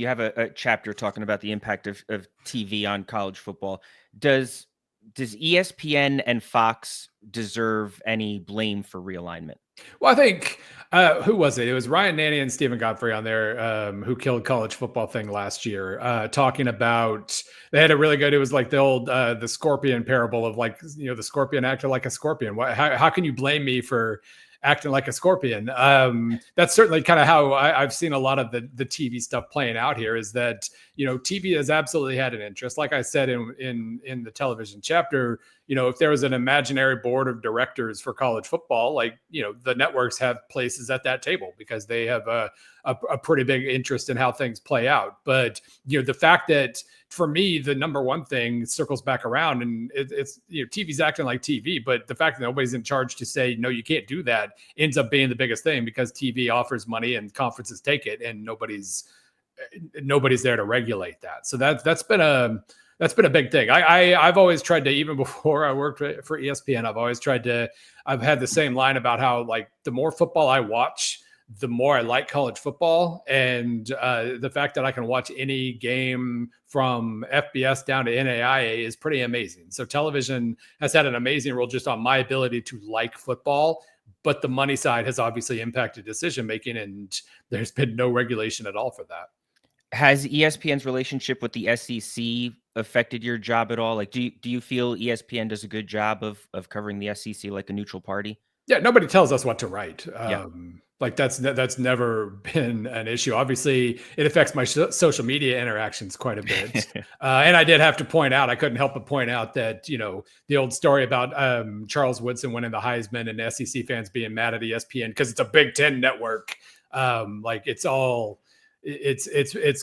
you have a chapter talking about the impact of TV on college football. Does ESPN and Fox deserve any blame for realignment? Well, I think who was it? It was Ryan Nanny and Stephen Godfrey on there who killed college football thing last year, talking about they had a really good. It was like the old the scorpion parable of like the scorpion acted like a scorpion. How can you blame me for acting like a scorpion? That's certainly kind of how I've seen a lot of the TV stuff playing out here. Is that TV has absolutely had an interest. Like I said in the television chapter, if there was an imaginary board of directors for college football, like, the networks have places at that table because they have a pretty big interest in how things play out. But, the fact that for me, the number one thing circles back around and it's TV's acting like TV, but the fact that nobody's in charge to say, no, you can't do that ends up being the biggest thing because TV offers money and conferences take it and nobody's there to regulate that. So that's been a big thing. I've always tried to, even before I worked for ESPN, I've had the same line about how, like, the more football I watch, the more I like college football. And the fact that I can watch any game from FBS down to NAIA is pretty amazing. So television has had an amazing role just on my ability to like football, but the money side has obviously impacted decision-making, and there's been no regulation at all for that. Has ESPN's relationship with the SEC affected your job at all? Like, do you feel ESPN does a good job of covering the SEC like a neutral party? Yeah, nobody tells us what to write. Yeah. Like that's never been an issue. Obviously, it affects my social media interactions quite a bit. And I did have to point out, I couldn't help but point out that, the old story about Charles Woodson winning the Heisman and SEC fans being mad at ESPN because it's a Big Ten network. Like it's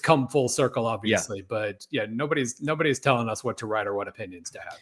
come full circle, obviously. Yeah. But yeah, nobody's telling us what to write or what opinions to have.